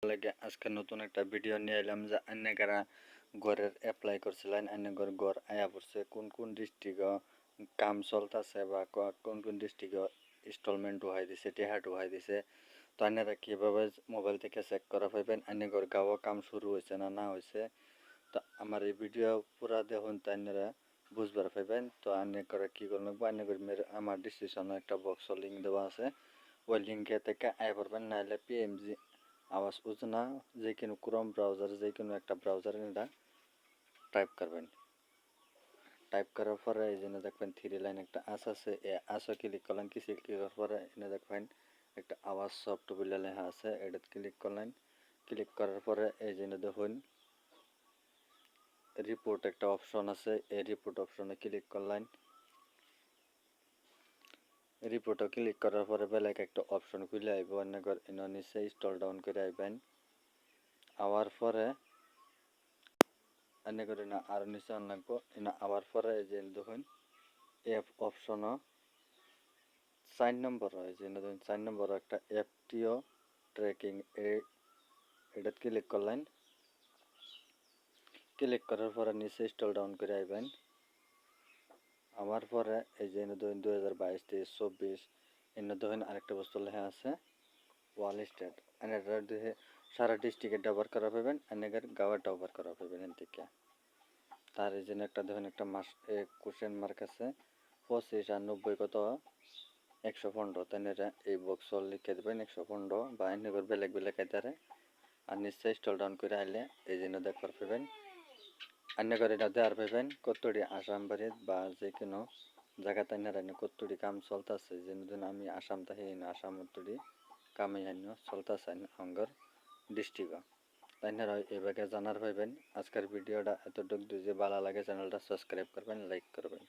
লাগে আজকে নতুন একটা ভিডিও নিয়ে এলাম যে অনেকেরা ঘরের অ্যাপ্লাই করছিলেন অনেকের ঘর আয়া পড়ছে কোন কোন ডিস্ট্রিক্টে কাম চলতেছে বা কোন কোন ডিস্ট্রিক্টে ইনস্টলমেন্ট ঢুকাই দিছে টেহা ঢুকাই দিছে তো আপনারা কীভাবে মোবাইল থেকে চেক করা পাইবেন অনেকের গাঁও কাম শুরু হয়েছে না না হয়েছে তো আমার এই ভিডিও পুরা দেখুন তো আপনারা বুঝবার পাইবেন তো অনেকেরা কী করবেন অনেকের আমার ডিসক্রিপশনে একটা বক্সের লিঙ্ক দেওয়া আছে ওই লিঙ্কে থেকে আয় করবেন নাহলে পিএমজি আওয়াজ যোজনা যে কোনো ক্রোম ব্রাউজার যে কোনো একটা ব্রাউজারে এটা টাইপ করবেন। টাইপ করার পরে এই জন্য দেখবেন থ্রি লাইন একটা আস আছে এই আসও ক্লিক করলেন ক্লিক করার পরে এনে দেখবেন একটা আওয়াজ সফট বলে লেখা আছে এটা ক্লিক করলেন। ক্লিক করার পরে এই জন্য দেখুন রিপোর্ট একটা অপশন আছে এই রিপোর্ট অপশনে ক্লিক করলেন। রিপোর্টে ক্লিক করার পরে বেলায় একটা অপশন খুলে আইব অনেকের এনে নিচে স্ক্রল ডাউন করে আইবেন। আওয়ার পরে অনেকের না আর নিচে আন লাগবো এনে আওয়ার পরে এই যে দেখুন এফ অপশনও 4 নম্বর হয় যে দেখুন 4 নম্বর একটা এফটিও ট্র্যাকিং এটা ক্লিক করলেন। ক্লিক করার পরে নিচে স্ক্রল ডাউন করে আইবেন। আমার পরে এই যে ধরুন 2022 থেকে 24 এনে ধরুন আরেকটা বস্তু লেখা আছে ওয়াল স্টেট এনে দেখে সারা ডিস্ট্রিক্টে ব্যবহার করা পাবেন অনেকের গাঁওয়ার ব্যবহার করা পাবেন এন থেকে তার এই জন্য একটা দেখুন একটা মাস কোশ্চেন মার্ক আছে 25 আর 90 কত 115 তাই এই বক্স লিখে দেবেন 115 বা অনেকের বেলেগ বেলেগ আইতারে আর নিশ্চয়ই স্ক্রল ডাউন করে আইলে এই জন্য দেখবার পাবেন অনেকের এটা দেওয়ার পাবেন কতটি আসাম বাড়িত বা যে কোনো জায়গাতে কতটি কাম চলতেছে যেন আমি আসাম থাকি আসাম কতটি কামে চলতেছে আঙ্গর ডিস্ট্রিক্ট তাই এভাবে জানার পাইবেন। আজকের ভিডিওটা এতটুকু যদি ভালো লাগে চ্যানেলটা সাবস্ক্রাইব করবেন লাইক করবেন।